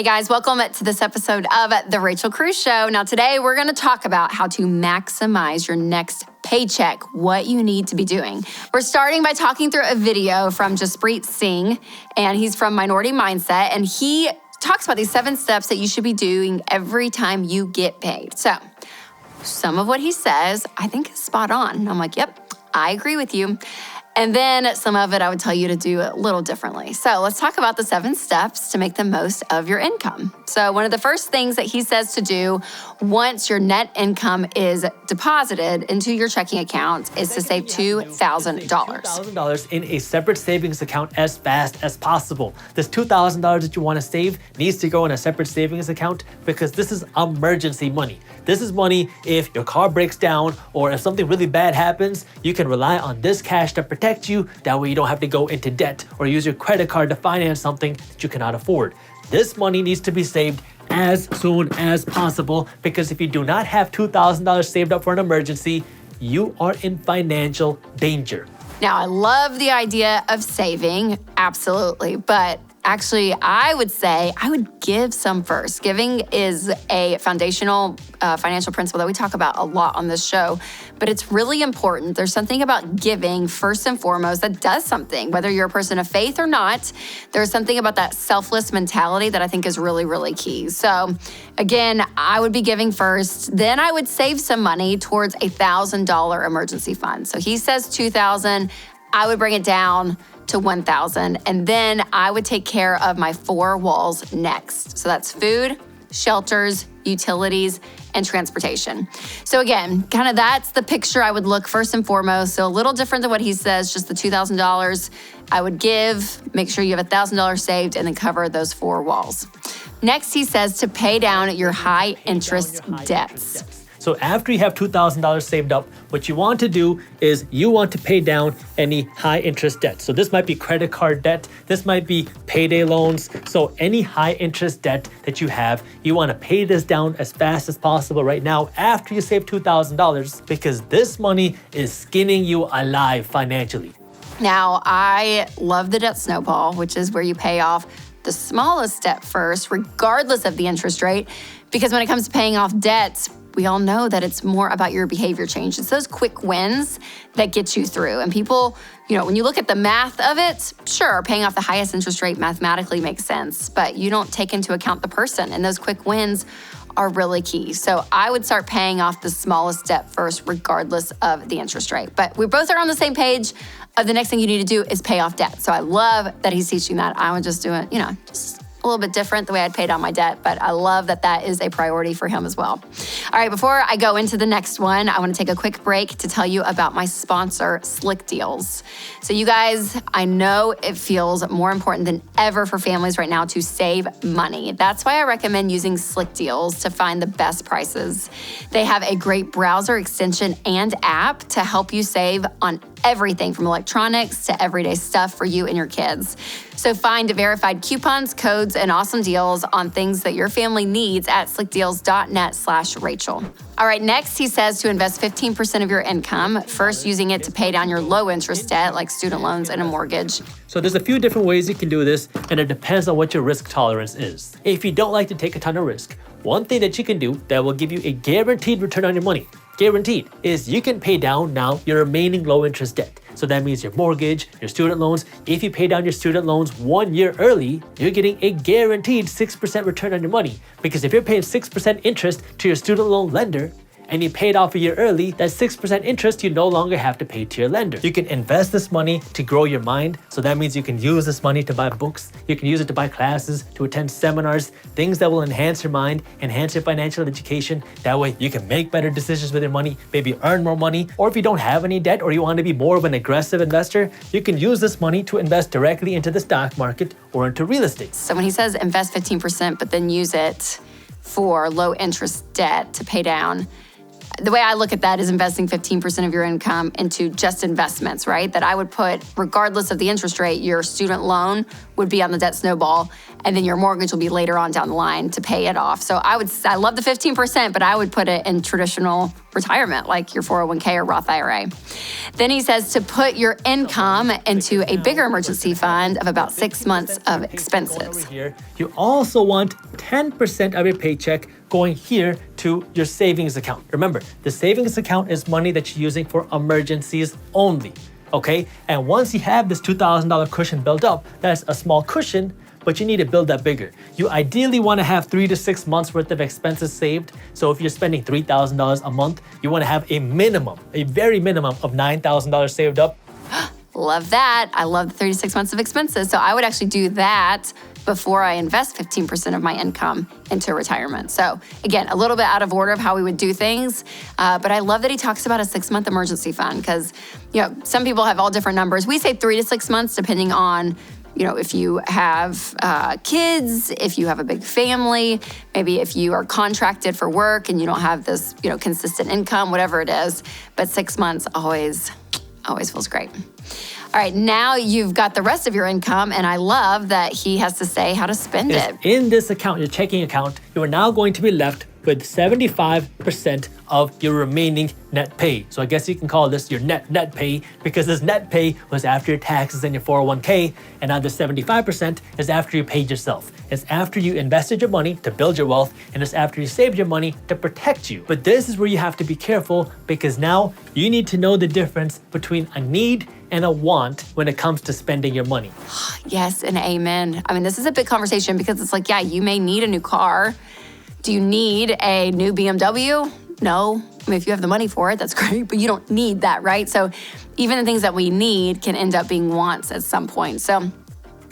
Hey guys, welcome to this episode of The Rachel Cruze Show. Now today we're going to talk about how to maximize your next paycheck, what you need to be doing. We're starting by talking through a video from Jaspreet Singh, and he's from Minority Mindset, and he talks about these 7 steps that you should be doing every time you get paid. So some of what he says I think is spot on. I'm like, yep, I agree with you. And then some of it I would tell you to do a little differently. So let's talk about the 7 steps to make the most of your income. So one of the first things that he says to do once your net income is deposited into your checking account is to save $2,000. $2,000 in a separate savings account as fast as possible. This $2,000 that you want to save needs to go in a separate savings account because this is emergency money. This is money if your car breaks down or if something really bad happens, you can rely on this cash to protect you. That way you don't have to go into debt or use your credit card to finance something that you cannot afford. This money needs to be saved as soon as possible because if you do not have $2,000 saved up for an emergency, you are in financial danger. Now, I love the idea of saving, absolutely, but actually, I would say I would give some first. Giving is a foundational financial principle that we talk about a lot on this show, but it's really important. There's something about giving first and foremost that does something, whether you're a person of faith or not. There's something about that selfless mentality that I think is really, really key. So again, I would be giving first. Then I would save some money towards a $1,000 emergency fund. So he says $2,000. I would bring it down to $1,000, and then I would take care of my 4 walls next. So that's food, shelters, utilities, and transportation. So again, kind of that's the picture I would look first and foremost. So a little different than what he says, just the $2,000 I would give, make sure you have $1,000 saved, and then cover those 4 walls. Next, he says to pay down your high interest debts. So after you have $2,000 saved up, what you want to do is you want to pay down any high interest debt. So this might be credit card debt. This might be payday loans. So any high interest debt that you have, you want to pay this down as fast as possible right now after you save $2,000 because this money is skinning you alive financially. Now, I love the debt snowball, which is where you pay off the smallest debt first, regardless of the interest rate, because when it comes to paying off debts, we all know that it's more about your behavior change. It's those quick wins that get you through. And people, when you look at the math of it, sure, paying off the highest interest rate mathematically makes sense, but you don't take into account the person, and those quick wins are really key. So I would start paying off the smallest debt first, regardless of the interest rate. But we both are on the same page of the next thing you need to do is pay off debt. So I love that he's teaching that. I would just do it, just a little bit different the way I'd pay down my debt, but I love that that is a priority for him as well. All right, before I go into the next one, I want to take a quick break to tell you about my sponsor, Slick Deals. So you guys, I know it feels more important than ever for families right now to save money. That's why I recommend using Slick Deals to find the best prices. They have a great browser extension and app to help you save on everything from electronics to everyday stuff for you and your kids. So find verified coupons, codes, and awesome deals on things that your family needs at slickdeals.net/Rachel. All right, next he says to invest 15% of your income, first using it to pay down your low interest debt like student loans and a mortgage. So there's a few different ways you can do this, and it depends on what your risk tolerance is. If you don't like to take a ton of risk, one thing that you can do that will give you a guaranteed return on your money, guaranteed, is you can pay down now your remaining low interest debt. So that means your mortgage, your student loans. If you pay down your student loans 1 year early, you're getting a guaranteed 6% return on your money. Because if you're paying 6% interest to your student loan lender, and you paid off a year early, that 6% interest you no longer have to pay to your lender. You can invest this money to grow your mind. So that means you can use this money to buy books. You can use it to buy classes, to attend seminars, things that will enhance your mind, enhance your financial education. That way you can make better decisions with your money, maybe earn more money. Or if you don't have any debt or you want to be more of an aggressive investor, you can use this money to invest directly into the stock market or into real estate. So when he says invest 15%, but then use it for low interest debt to pay down, the way I look at that is investing 15% of your income into just investments, right? That I would put, regardless of the interest rate, your student loan would be on the debt snowball, and then your mortgage will be later on down the line to pay it off. So I love the 15%, but I would put it in traditional retirement, like your 401k or Roth IRA. Then he says to put your income into a bigger emergency fund of about 6 months of expenses. You also want 10% of your paycheck going here to your savings account. Remember, the savings account is money that you're using for emergencies only, okay? And once you have this $2,000 cushion built up, that's a small cushion, but you need to build that bigger. You ideally want to have 3 to 6 months worth of expenses saved. So if you're spending $3,000 a month, you want to have a very minimum of $9,000 saved up. Love that. I love the 36 months of expenses. So I would actually do that before I invest 15% of my income into retirement. So again, a little bit out of order of how we would do things, but I love that he talks about a 6-month emergency fund because, some people have all different numbers. We say 3 to 6 months depending on if you have kids, if you have a big family, maybe if you are contracted for work and you don't have this, consistent income, whatever it is. But 6 months always feels great. All right, now you've got the rest of your income, and I love that he has to say how to spend it. In this account, your checking account, you are now going to be left with 75% of your remaining net pay. So I guess you can call this your net pay because this net pay was after your taxes and your 401k, and now the 75% is after you paid yourself. It's after you invested your money to build your wealth, and it's after you saved your money to protect you. But this is where you have to be careful because now you need to know the difference between a need and a want when it comes to spending your money. Yes, and amen. I mean, this is a big conversation because it's like, yeah, you may need a new car. Do you need a new BMW? No. I mean, if you have the money for it, that's great, but you don't need that, right? So even the things that we need can end up being wants at some point. So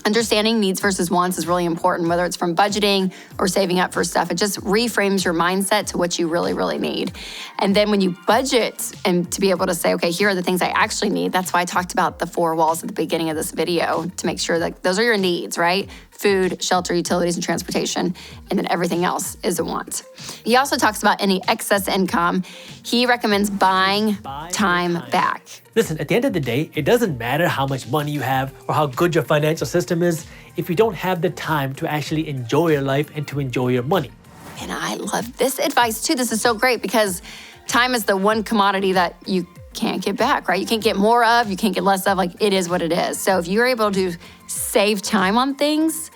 understanding needs versus wants is really important, whether it's from budgeting or saving up for stuff. It just reframes your mindset to what you really, really need. And then when you budget and to be able to say, okay, here are the things I actually need. That's why I talked about the 4 walls at the beginning of this video to make sure that those are your needs, right? Food, shelter, utilities, and transportation, and then everything else is a want. He also talks about any excess income. He recommends buying time back. Listen, at the end of the day, it doesn't matter how much money you have or how good your financial system is if you don't have the time to actually enjoy your life and to enjoy your money. And I love this advice too. This is so great because time is the one commodity that you can't get back, right? You can't get more of, you can't get less of, like it is what it is. So if you're able to save time on things,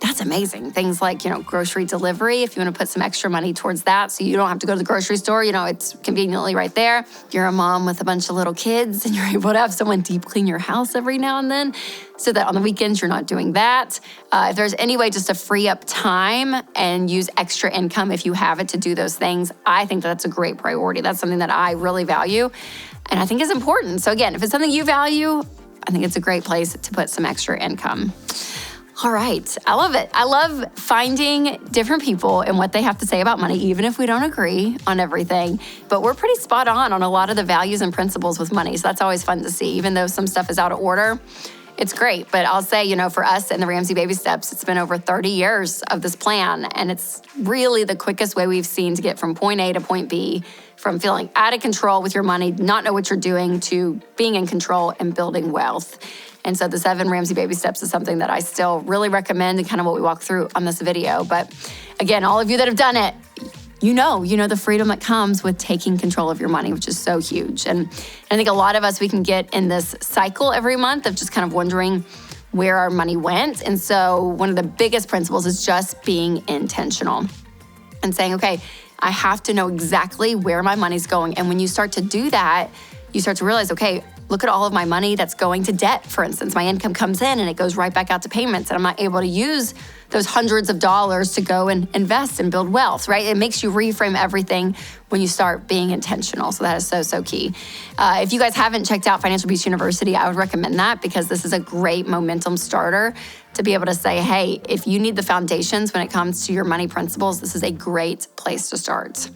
that's amazing. Things like, grocery delivery, if you want to put some extra money towards that so you don't have to go to the grocery store, it's conveniently right there. You're a mom with a bunch of little kids and you're able to have someone deep clean your house every now and then so that on the weekends you're not doing that. If there's any way just to free up time and use extra income if you have it to do those things, I think that's a great priority. That's something that I really value and I think is important. So again, if it's something you value, I think it's a great place to put some extra income. All right. I love it. I love finding different people and what they have to say about money, even if we don't agree on everything. But we're pretty spot on a lot of the values and principles with money. So that's always fun to see, even though some stuff is out of order. It's great. But I'll say, for us in the Ramsey Baby Steps, it's been over 30 years of this plan. And it's really the quickest way we've seen to get from point A to point B, from feeling out of control with your money, not know what you're doing, to being in control and building wealth. And so the 7 Ramsey Baby Steps is something that I still really recommend and kind of what we walk through on this video. But again, all of you that have done it, you know the freedom that comes with taking control of your money, which is so huge. And I think a lot of us, we can get in this cycle every month of just kind of wondering where our money went. And so one of the biggest principles is just being intentional and saying, okay, I have to know exactly where my money's going. And when you start to do that, you start to realize, okay, look at all of my money that's going to debt, for instance. My income comes in and it goes right back out to payments, and I'm not able to use those hundreds of dollars to go and invest and build wealth, right? It makes you reframe everything when you start being intentional. So that is so, so key. If you guys haven't checked out Financial Beast University, I would recommend that because this is a great momentum starter to be able to say, hey, if you need the foundations when it comes to your money principles, this is a great place to start.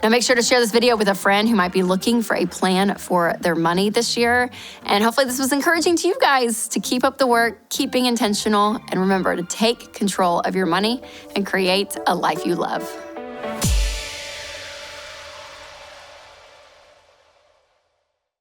Now make sure to share this video with a friend who might be looking for a plan for their money this year. And hopefully this was encouraging to you guys to keep up the work, keep being intentional, and remember to take control of your money and create a life you love.